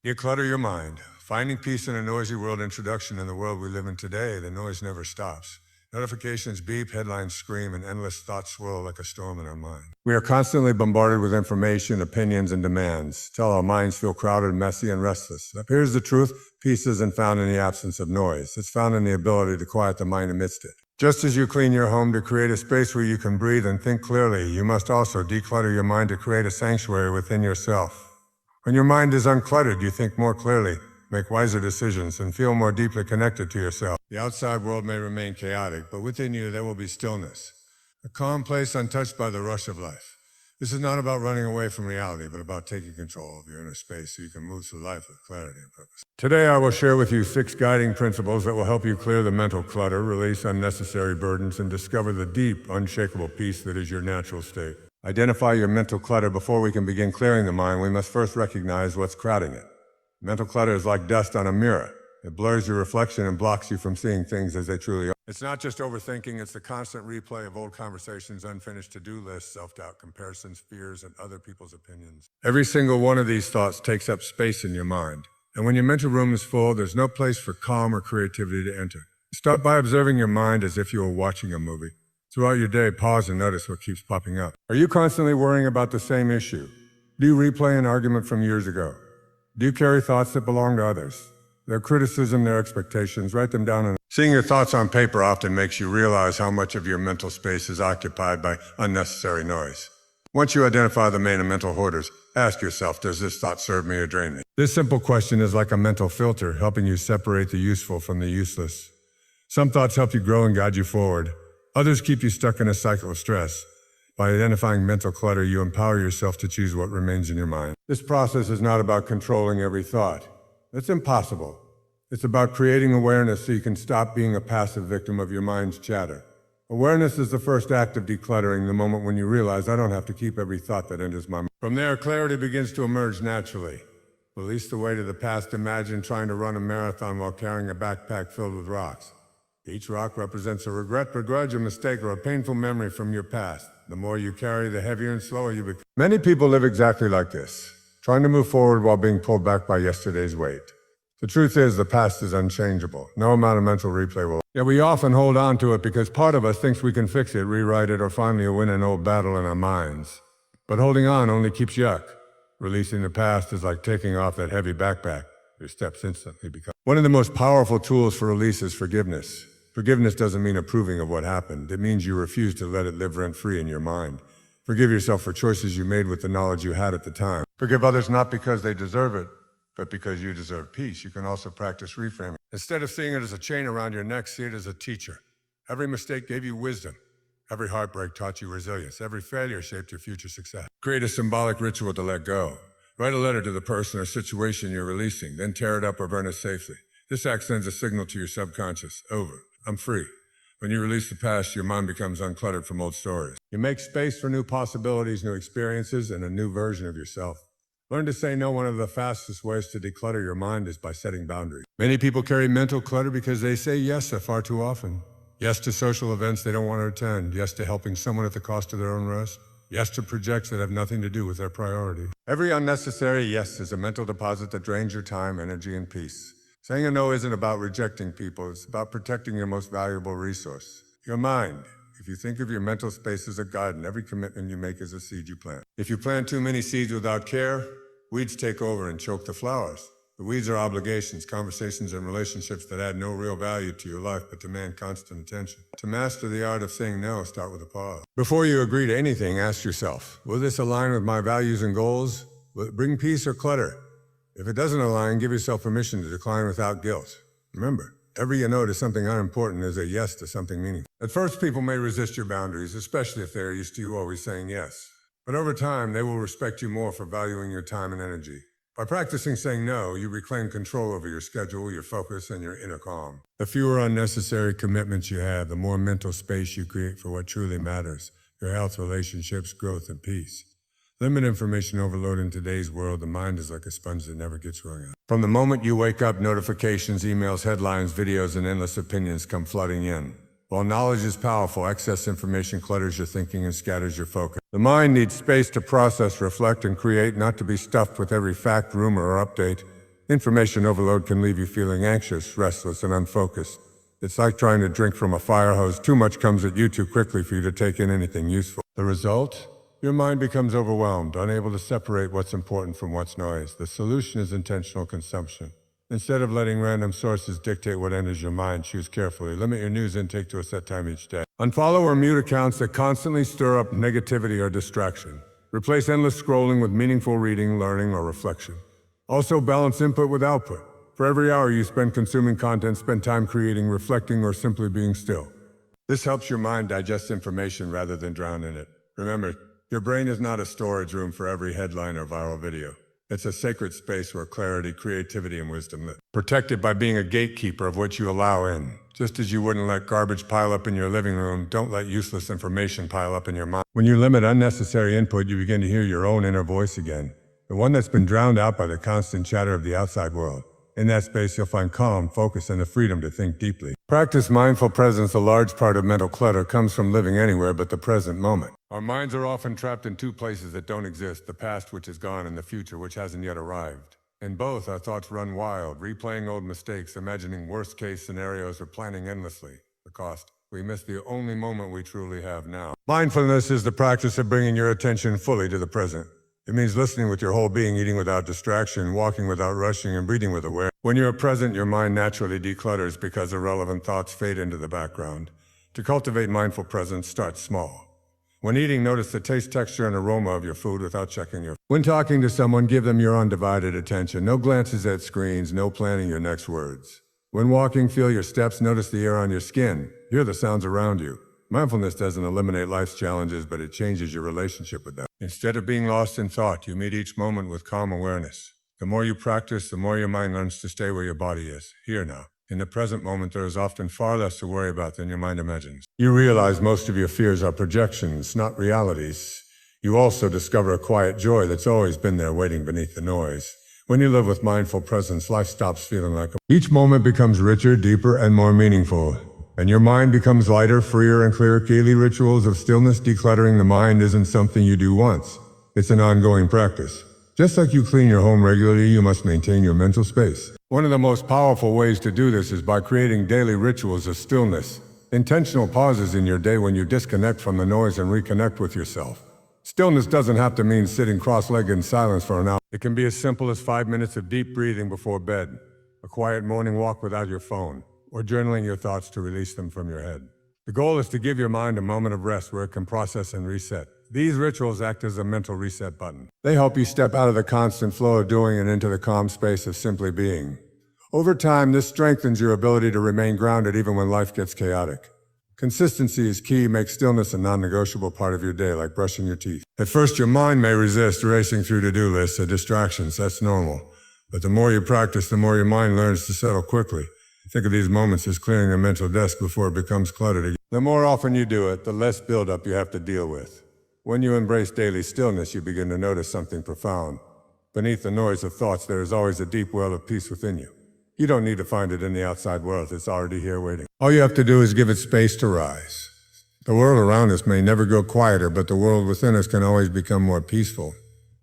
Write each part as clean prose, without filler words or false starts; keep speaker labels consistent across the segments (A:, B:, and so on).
A: Declutter your mind. Finding peace in a noisy world. Introduction. In the world we live in today, the noise never stops. Notifications beep, headlines scream, and endless thoughts swirl like a storm in our mind. We are constantly bombarded with information, opinions, and demands, till our minds feel crowded, messy, and restless. But here's the truth: peace isn't found in the absence of noise. It's found in the ability to quiet the mind amidst it. Just as you clean your home to create a space where you can breathe and think clearly, you must also declutter your mind to create a sanctuary within yourself. When your mind is uncluttered, you think more clearly, make wiser decisions, and feel more deeply connected to yourself. The outside world may remain chaotic, but within you there will be stillness, a calm place untouched by the rush of life. This is not about running away from reality, but about taking control of your inner space so you can move through life with clarity and purpose. Today I will share with you 6 guiding principles that will help you clear the mental clutter, release unnecessary burdens, and discover the deep, unshakable peace that is your natural state. Identify your mental clutter. Before we can begin clearing the mind, we must first recognize what's crowding it. Mental clutter is like dust on a mirror. It blurs your reflection and blocks you from seeing things as they truly are. It's not just overthinking, it's the constant replay of old conversations, unfinished to-do lists, self-doubt, comparisons, fears, and other people's opinions. Every single one of these thoughts takes up space in your mind. And when your mental room is full, there's no place for calm or creativity to enter. Start by observing your mind as if you were watching a movie. Throughout your day, pause and notice what keeps popping up. Are you constantly worrying about the same issue? Do you replay an argument from years ago? Do you carry thoughts that belong to others? Their criticism, their expectations, write them down. Seeing your thoughts on paper often makes you realize how much of your mental space is occupied by unnecessary noise. Once you identify the main and mental hoarders, ask yourself, does this thought serve me or drain me? This simple question is like a mental filter, helping you separate the useful from the useless. Some thoughts help you grow and guide you forward. Others keep you stuck in a cycle of stress. By identifying mental clutter, you empower yourself to choose what remains in your mind. This process is not about controlling every thought. That's impossible. It's about creating awareness so you can stop being a passive victim of your mind's chatter. Awareness is the first act of decluttering, the moment when you realize I don't have to keep every thought that enters my mind. From there, clarity begins to emerge naturally. Release the weight of the past. Imagine trying to run a marathon while carrying a backpack filled with rocks. Each rock represents a regret, begrudge, a mistake, or a painful memory from your past. The more you carry, the heavier and slower you become. Many people live exactly like this, trying to move forward while being pulled back by yesterday's weight. The truth is, the past is unchangeable. No amount of mental replay will. Yet we often hold on to it because part of us thinks we can fix it, rewrite it, or finally win an old battle in our minds. But holding on only keeps you stuck. Releasing the past is like taking off that heavy backpack. Your steps instantly become. One of the most powerful tools for release is forgiveness. Forgiveness doesn't mean approving of what happened. It means you refuse to let it live rent-free in your mind. Forgive yourself for choices you made with the knowledge you had at the time. Forgive others not because they deserve it, but because you deserve peace. You can also practice reframing. Instead of seeing it as a chain around your neck, see it as a teacher. Every mistake gave you wisdom. Every heartbreak taught you resilience. Every failure shaped your future success. Create a symbolic ritual to let go. Write a letter to the person or situation you're releasing, then tear it up or burn it safely. This act sends a signal to your subconscious. Over. I'm free. When you release the past, your mind becomes uncluttered from old stories. You make space for new possibilities, new experiences, and a new version of yourself. Learn to say no. One of the fastest ways to declutter your mind is by setting boundaries. Many people carry mental clutter because they say yes far too often. Yes to social events they don't want to attend. Yes to helping someone at the cost of their own rest. Yes to projects that have nothing to do with their priority. Every unnecessary yes is a mental deposit that drains your time, energy, and peace. Saying a no isn't about rejecting people, it's about protecting your most valuable resource, your mind. If you think of your mental space as a garden, every commitment you make is a seed you plant. If you plant too many seeds without care, weeds take over and choke the flowers. The weeds are obligations, conversations, and relationships that add no real value to your life but demand constant attention. To master the art of saying no, start with a pause. Before you agree to anything, ask yourself, will this align with my values and goals? Will it bring peace or clutter? If it doesn't align, give yourself permission to decline without guilt. Remember, every no to something unimportant is a yes to something meaningful. At first, people may resist your boundaries, especially if they're used to you always saying yes. But over time, they will respect you more for valuing your time and energy. By practicing saying no, you reclaim control over your schedule, your focus, and your inner calm. The fewer unnecessary commitments you have, the more mental space you create for what truly matters: your health, relationships, growth, and peace. Limit information overload. In today's world, the mind is like a sponge that never gets wrung out. From the moment you wake up, notifications, emails, headlines, videos, and endless opinions come flooding in. While knowledge is powerful, excess information clutters your thinking and scatters your focus. The mind needs space to process, reflect, and create, not to be stuffed with every fact, rumor, or update. Information overload can leave you feeling anxious, restless, and unfocused. It's like trying to drink from a fire hose. Too much comes at you too quickly for you to take in anything useful. The result? Your mind becomes overwhelmed, unable to separate what's important from what's noise. The solution is intentional consumption. Instead of letting random sources dictate what enters your mind, choose carefully. Limit your news intake to a set time each day. Unfollow or mute accounts that constantly stir up negativity or distraction. Replace endless scrolling with meaningful reading, learning, or reflection. Also, balance input with output. For every hour you spend consuming content, spend time creating, reflecting, or simply being still. This helps your mind digest information rather than drown in it. Remember, your brain is not a storage room for every headline or viral video. It's a sacred space where clarity, creativity, and wisdom live. Protect it by being a gatekeeper of what you allow in. Just as you wouldn't let garbage pile up in your living room, don't let useless information pile up in your mind. When you limit unnecessary input, you begin to hear your own inner voice again, the one that's been drowned out by the constant chatter of the outside world. In that space, you'll find calm, focus, and the freedom to think deeply. Practice mindful presence. A large part of mental clutter comes from living anywhere but the present moment. Our minds are often trapped in two places that don't exist, the past which is gone and the future which hasn't yet arrived. In both, our thoughts run wild, replaying old mistakes, imagining worst-case scenarios, or planning endlessly. The cost: we miss the only moment we truly have now. Mindfulness is the practice of bringing your attention fully to the present. It means listening with your whole being, eating without distraction, walking without rushing, and breathing with awareness. When you're present, your mind naturally declutters because irrelevant thoughts fade into the background. To cultivate mindful presence, start small. When eating, notice the taste, texture, and aroma of your food without checking your phone. When talking to someone, give them your undivided attention. No glances at screens, no planning your next words. When walking, feel your steps, notice the air on your skin, hear the sounds around you. Mindfulness doesn't eliminate life's challenges, but it changes your relationship with them. Instead of being lost in thought, you meet each moment with calm awareness. The more you practice, the more your mind learns to stay where your body is, here now. In the present moment, there is often far less to worry about than your mind imagines. You realize most of your fears are projections, not realities. You also discover a quiet joy that's always been there waiting beneath the noise. When you live with mindful presence, life stops feeling like each moment becomes richer, deeper, and more meaningful. And your mind becomes lighter, freer, and clearer. Daily rituals of stillness. Decluttering the mind isn't something you do once. It's an ongoing practice. Just like you clean your home regularly, you must maintain your mental space. One of the most powerful ways to do this is by creating daily rituals of stillness. Intentional pauses in your day when you disconnect from the noise and reconnect with yourself. Stillness doesn't have to mean sitting cross-legged in silence for an hour. It can be as simple as 5 minutes of deep breathing before bed, a quiet morning walk without your phone, or journaling your thoughts to release them from your head. The goal is to give your mind a moment of rest where it can process and reset. These rituals act as a mental reset button. They help you step out of the constant flow of doing and into the calm space of simply being. Over time, this strengthens your ability to remain grounded even when life gets chaotic. Consistency is key. Make stillness a non-negotiable part of your day, like brushing your teeth. At first, your mind may resist racing through to-do lists or distractions. That's normal. But the more you practice, the more your mind learns to settle quickly. Think of these moments as clearing a mental desk before it becomes cluttered again. The more often you do it, the less buildup you have to deal with. When you embrace daily stillness, you begin to notice something profound. Beneath the noise of thoughts, there is always a deep well of peace within you. You don't need to find it in the outside world. It's already here waiting. All you have to do is give it space to rise. The world around us may never grow quieter, but the world within us can always become more peaceful.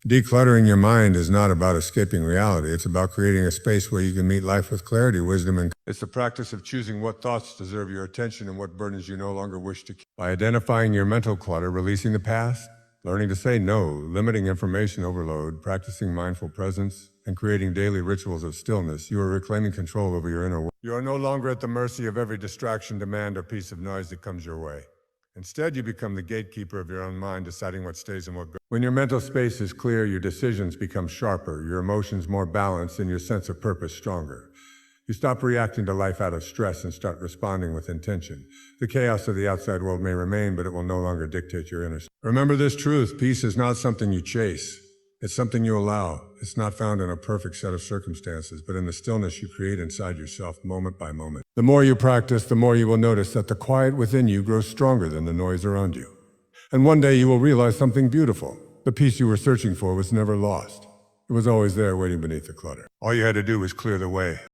A: Decluttering your mind is not about escaping reality. It's about creating a space where you can meet life with clarity, wisdom, and it's the practice of choosing what thoughts deserve your attention and what burdens you no longer wish to keep. By identifying your mental clutter, releasing the past, learning to say no, limiting information overload, practicing mindful presence, and creating daily rituals of stillness, you are reclaiming control over your inner world. You are no longer at the mercy of every distraction, demand, or piece of noise that comes your way. Instead, you become the gatekeeper of your own mind, deciding what stays and what goes. When your mental space is clear, your decisions become sharper, your emotions more balanced, and your sense of purpose stronger. You stop reacting to life out of stress and start responding with intention. The chaos of the outside world may remain, but it will no longer dictate your inner. Remember this truth: peace is not something you chase. It's something you allow. It's not found in a perfect set of circumstances, but in the stillness you create inside yourself moment by moment. The more you practice, the more you will notice that the quiet within you grows stronger than the noise around you. And one day you will realize something beautiful. The peace you were searching for was never lost. It was always there waiting beneath the clutter. All you had to do was clear the way.